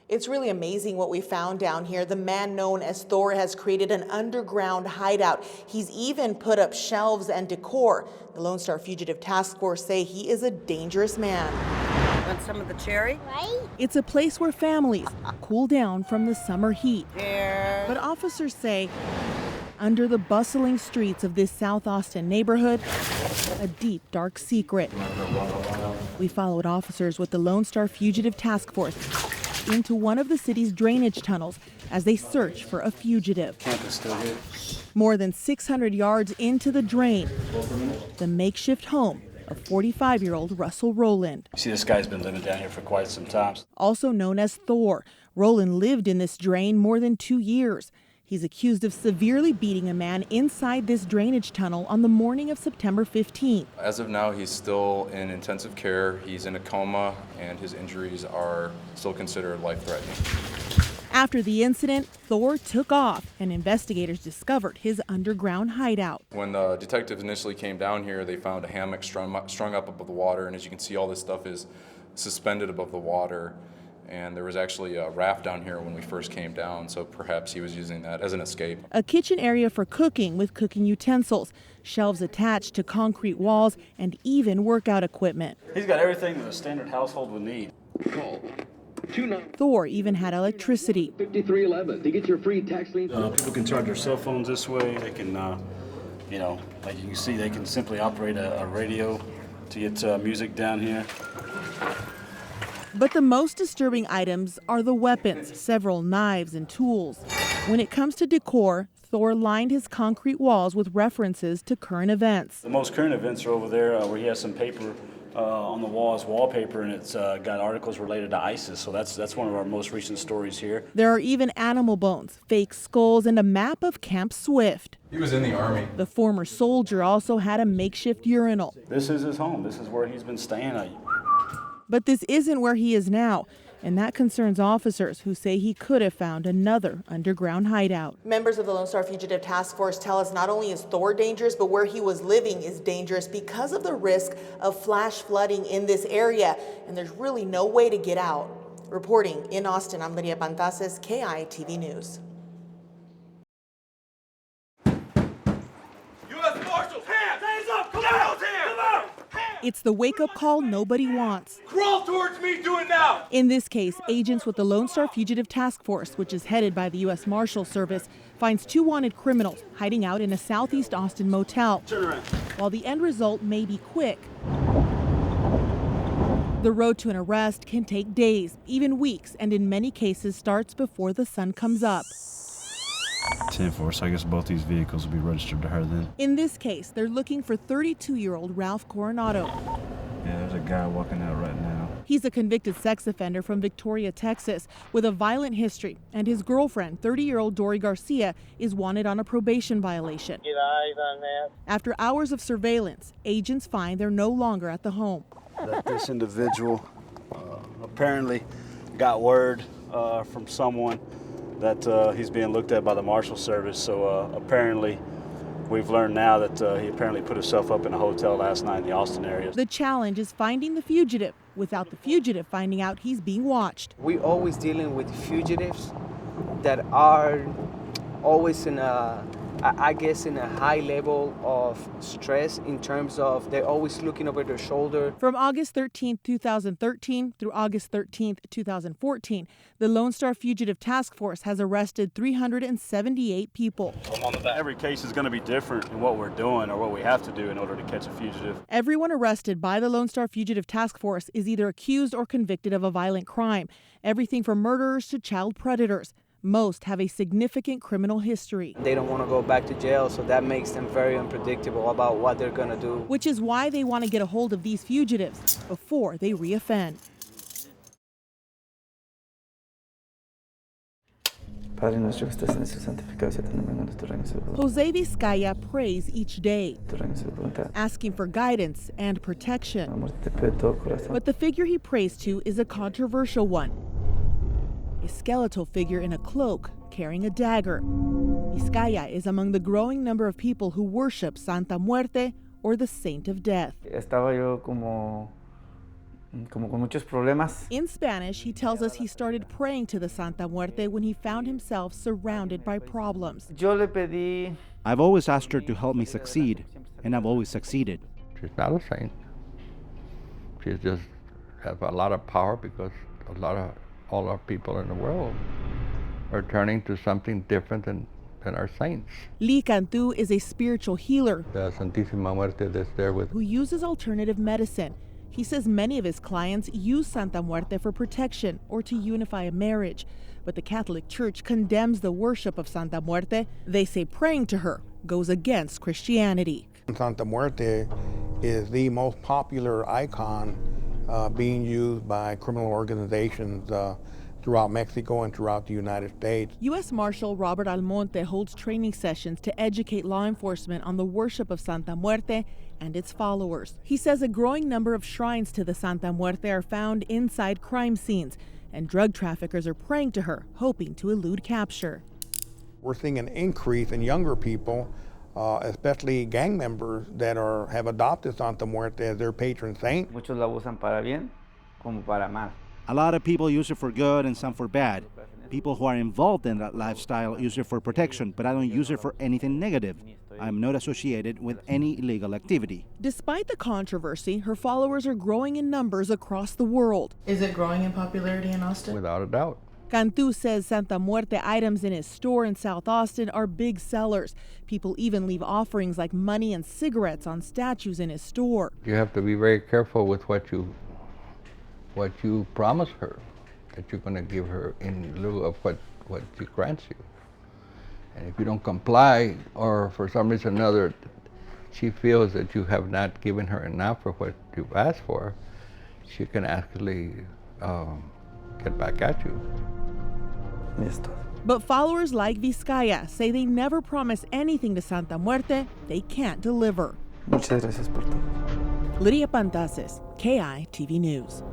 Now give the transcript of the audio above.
It's really amazing what we found down here. The man known as Thor has created an underground hideout. He's even put up shelves and decor. The Lone Star Fugitive Task Force say he is a dangerous man. Want some of the cherry? Right? It's a place where families cool down from the summer heat. Cheers. But officers say under the bustling streets of this South Austin neighborhood, a deep, dark secret. We followed officers with the Lone Star Fugitive Task Force into one of the city's drainage tunnels as they search for a fugitive. Camp is still here. More than 600 yards into the drain, the makeshift home of 45-year-old Russell Rowland. You see, this guy's been living down here for quite some time. Also known as Thor, Rowland lived in this drain more than 2 years. He's accused of severely beating a man inside this drainage tunnel on the morning of September 15th. As of now, he's still in intensive care. He's in a coma, and his injuries are still considered life-threatening. After the incident, Thor took off, and investigators discovered his underground hideout. When the detectives initially came down here, they found a hammock strung up above the water, and as you can see, all this stuff is suspended above the water. And there was actually a raft down here when we first came down, so perhaps he was using that as an escape. A kitchen area for cooking with cooking utensils, shelves attached to concrete walls, and even workout equipment. He's got everything that a standard household would need. Thor even had electricity. 5311 to get your free tax lien. People can charge their cell phones this way. They can, like you can see, they can simply operate a radio to get music down here. But the most disturbing items are the weapons, several knives and tools. When it comes to decor, Thor lined his concrete walls with references to current events. The most current events are over there where he has some paper on the wall as wallpaper, and it's got articles related to ISIS. So that's one of our most recent stories here. There are even animal bones, fake skulls, and a map of Camp Swift. He was in the Army. The former soldier also had a makeshift urinal. This is his home. This is where he's been staying. But this isn't where he is now, and that concerns officers who say he could have found another underground hideout. Members of the Lone Star Fugitive Task Force tell us not only is Thor dangerous, but where he was living is dangerous because of the risk of flash flooding in this area, and there's really no way to get out. Reporting in Austin, I'm Lydia AP, KITV News. U.S. Marshals, hands! Hands up! Come on! Come on! It's the wake-up call nobody wants. Crawl towards me, do it now! In this case, agents with the Lone Star Fugitive Task Force, which is headed by the U.S. Marshal Service, finds 2 wanted criminals hiding out in a southeast Austin motel. Turn around. While the end result may be quick, the road to an arrest can take days, even weeks, and in many cases starts before the sun comes up. 10-4, so I guess both these vehicles will be registered to her then. In this case, they're looking for 32-year-old Ralph Coronado. Yeah, there's a guy walking out right now. He's a convicted sex offender from Victoria, Texas, with a violent history, and his girlfriend, 30-year-old Dory Garcia, is wanted on a probation violation. Get eyes on that. After hours of surveillance, agents find they're no longer at the home. That this individual apparently got word from someone that he's being looked at by the Marshal Service. So apparently we've learned now that he apparently put himself up in a hotel last night in the Austin area. The challenge is finding the fugitive without the fugitive finding out he's being watched. We're always dealing with fugitives that are always in a high level of stress in terms of they're always looking over their shoulder. From August 13, 2013 through August 13, 2014, the Lone Star Fugitive Task Force has arrested 378 people. Every case is going to be different in what we're doing or what we have to do in order to catch a fugitive. Everyone arrested by the Lone Star Fugitive Task Force is either accused or convicted of a violent crime, everything from murderers to child predators. Most have a significant criminal history. They don't want to go back to jail, so that makes them very unpredictable about what they're going to do. Which is why they want to get a hold of these fugitives before they reoffend. Jose Vizcaya prays each day, asking for guidance and protection. But the figure he prays to is a controversial one. A skeletal figure in a cloak carrying a dagger. Vizcaya is among the growing number of people who worship Santa Muerte, or the Saint of Death. como con muchos problemas. In Spanish, he tells us he started praying to the Santa Muerte when he found himself surrounded by problems. Yo le pedí. I've always asked her to help me succeed, and I've always succeeded. She's not a saint. She just has a lot of power because all our people in the world are turning to something different than our saints. Lee Cantu is a spiritual healer The Santísima Muerte that's there with who uses alternative medicine. He says many of his clients use Santa Muerte for protection or to unify a marriage. But the Catholic Church condemns the worship of Santa Muerte. They say praying to her goes against Christianity. Santa Muerte is the most popular icon being used by criminal organizations throughout Mexico and throughout the United States. U.S. Marshal Robert Almonte holds training sessions to educate law enforcement on the worship of Santa Muerte and its followers. He says a growing number of shrines to the Santa Muerte are found inside crime scenes, and drug traffickers are praying to her, hoping to elude capture. We're seeing an increase in younger people, especially gang members that have adopted Santa Muerte as their patron saint. Muchos la usan para bien como para mal. A lot of people use it for good and some for bad. People who are involved in that lifestyle use it for protection, but I don't use it for anything negative. I'm not associated with any illegal activity. Despite the controversy, her followers are growing in numbers across the world. Is it growing in popularity in Austin? without a doubt. Cantu says Santa Muerte items in his store in South Austin are big sellers. People even leave offerings like money and cigarettes on statues in his store. You have to be very careful with what you promise her, that you're going to give her in lieu of what she grants you. And if you don't comply, or for some reason or another, she feels that you have not given her enough for what you've asked for, she can actually get back at you. But followers like Vizcaya say they never promise anything to Santa Muerte they can't deliver. Muchas gracias por todo. Lydia AP, KI TV News.